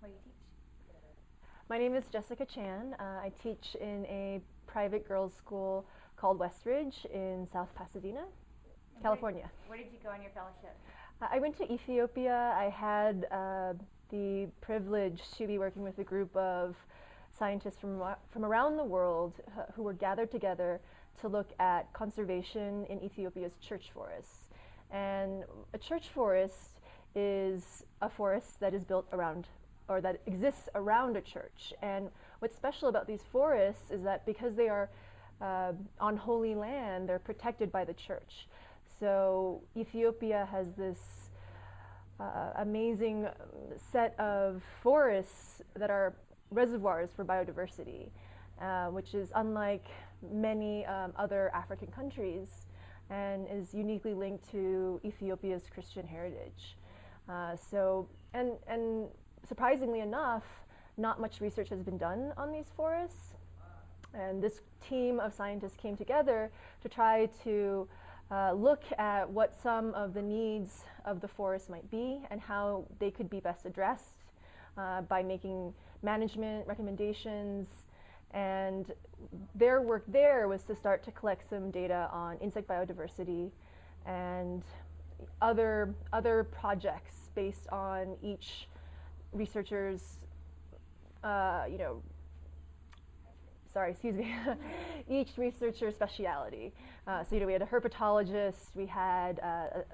What do you teach? My name is Jessica Chan. I teach in a private girls' school called Westridge in South Pasadena, And California. where did you go on your fellowship? I went to Ethiopia. I had the privilege to be working with a group of scientists from around the world who were gathered together to look at conservation in Ethiopia's church forests. And a church forest is a forest that is built around or that exists around a church. And what's special about these forests is that because they are on holy land, they're protected by the church. So Ethiopia has this amazing set of forests that are reservoirs for biodiversity, which is unlike many other African countries and is uniquely linked to Ethiopia's Christian heritage. And surprisingly enough, not much research has been done on these forests. And this team of scientists came together to try to look at what some of the needs of the forest might be and how they could be best addressed by making management recommendations. And their work there was to start to collect some data on insect biodiversity and other projects based on each researcher's, each researcher's speciality. So we had a herpetologist, we had a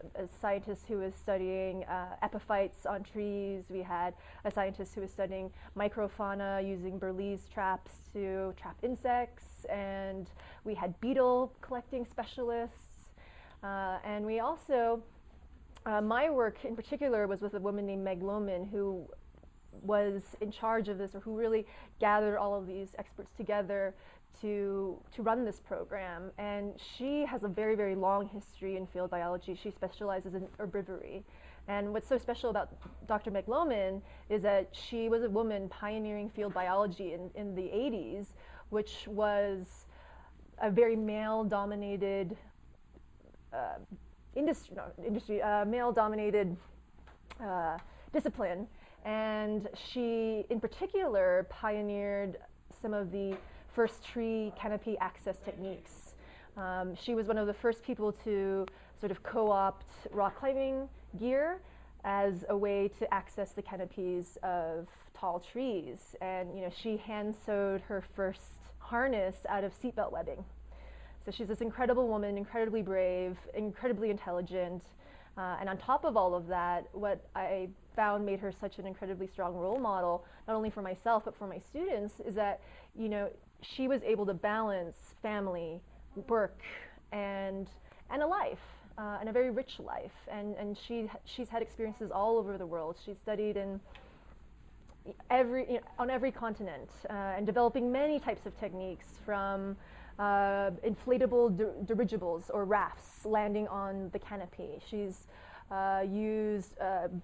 scientist who was studying epiphytes on trees, we had a scientist who was studying microfauna using Burley's traps to trap insects, and we had beetle collecting specialists. And we also, my work in particular was with a woman named Meg Lowman who was in charge of this, or who really gathered all of these experts together to run this program. And she has a very, very long history in field biology. She specializes in herbivory. And what's so special about Dr. Meg Lowman is that she was a woman pioneering field biology in the 80s, which was a very male-dominated male-dominated discipline. And she, in particular, pioneered some of the first tree canopy access techniques. She was one of the first people to sort of co-opt rock climbing gear as a way to access the canopies of tall trees. And she hand sewed her first harness out of seatbelt webbing. So she's this incredible woman, incredibly brave, incredibly intelligent. And on top of all of that, what I found made her such an incredibly strong role model, not only for myself, but for my students, is that, she was able to balance family, work, and a life, and a very rich life. And she's had experiences all over the world. She's studied in on every continent, and developing many types of techniques, from inflatable dirigibles or rafts landing on the canopy. She's used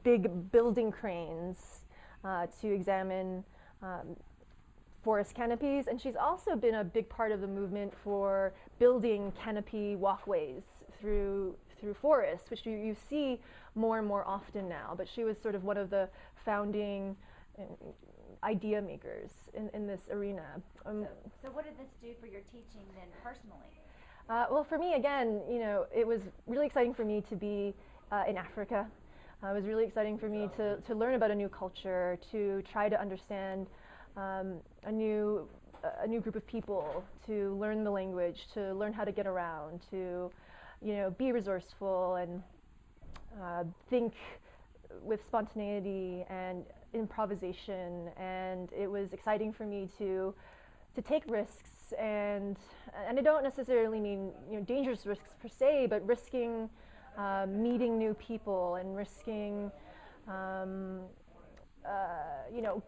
big building cranes to examine forest canopies, and she's also been a big part of the movement for building canopy walkways through forests, which you see more and more often now. But she was sort of one of the founding idea makers in this arena. So what did this do for your teaching then personally? Well, for me, again, it was really exciting for me to be in Africa. It was really exciting for me to learn about a new culture, to try to understand a new group of people, to learn the language, to learn how to get around, to be resourceful and think with spontaneity and improvisation. And it was exciting for me to take risks, and I don't necessarily mean dangerous risks per se, but risking meeting new people and risking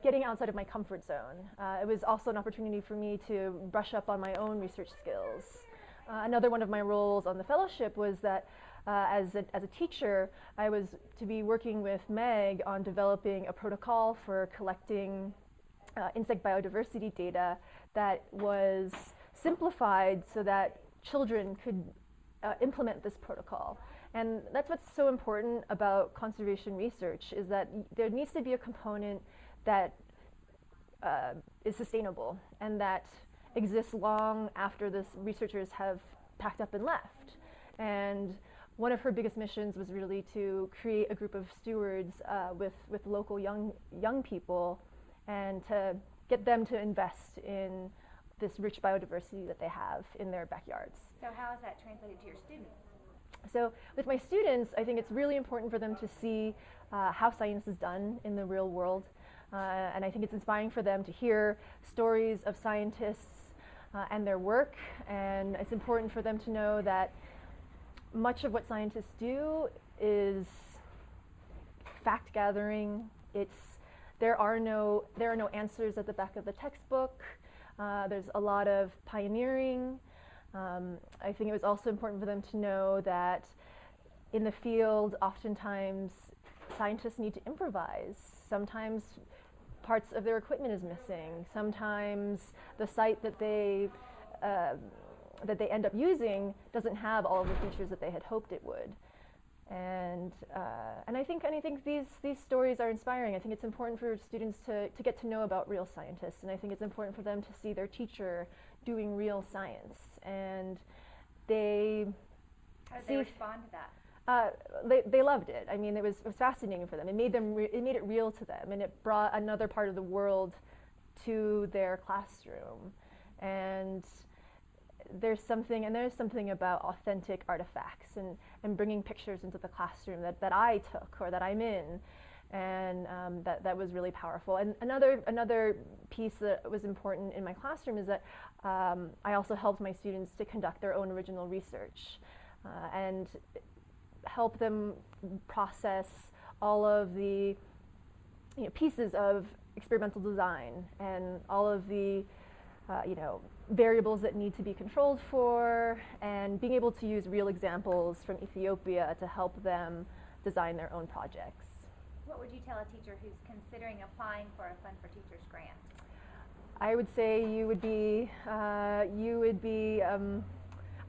getting outside of my comfort zone. It was also an opportunity for me to brush up on my own research skills. Another one of my roles on the fellowship was that as a teacher, I was to be working with Meg on developing a protocol for collecting insect biodiversity data that was simplified so that children could implement this protocol. And that's what's so important about conservation research, is that there needs to be a component that is sustainable and that exists long after the researchers have packed up and left. And one of her biggest missions was really to create a group of stewards with local young people and to get them to invest in this rich biodiversity that they have in their backyards. So how is that translated to your students? So with my students, I think it's really important for them to see how science is done in the real world. And I think it's inspiring for them to hear stories of scientists and their work. And it's important for them to know that much of what scientists do is fact gathering. There are no answers at the back of the textbook. There's a lot of pioneering. I think it was also important for them to know that in the field, oftentimes scientists need to improvise. Sometimes parts of their equipment is missing. Sometimes the site that they end up using doesn't have all of the features that they had hoped it would. And I think these stories are inspiring. I think it's important for students to get to know about real scientists, and I think it's important for them to see their teacher doing real science. And how did they respond to that? They loved it. I mean, it was fascinating for them. It made it real to them, and it brought another part of the world to their classroom. And there's something about authentic artifacts and bringing pictures into the classroom that I took or that I'm in, and that was really powerful. And another piece that was important in my classroom is that I also helped my students to conduct their own original research and help them process all of the pieces of experimental design and all of the variables that need to be controlled for, and being able to use real examples from Ethiopia to help them design their own projects. What would you tell a teacher who's considering applying for a Fund for Teachers grant? I would say you would be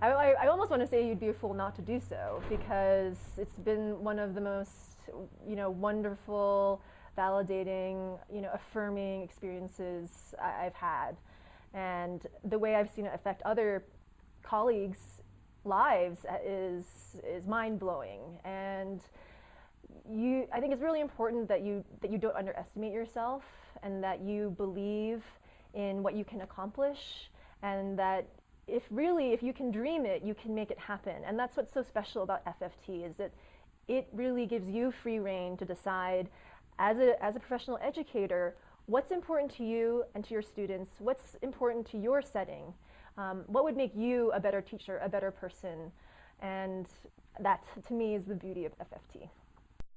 I almost want to say you'd be a fool not to do so, because it's been one of the most wonderful, validating, affirming experiences I've had. And the way I've seen it affect other colleagues' lives is mind-blowing. And I think it's really important that you don't underestimate yourself, and that you believe in what you can accomplish, and that if you can dream it, you can make it happen. And that's what's so special about FFT, is that it really gives you free rein to decide as a professional educator what's important to you and to your students, what's important to your setting, what would make you a better teacher, a better person. And that, to me, is the beauty of FFT.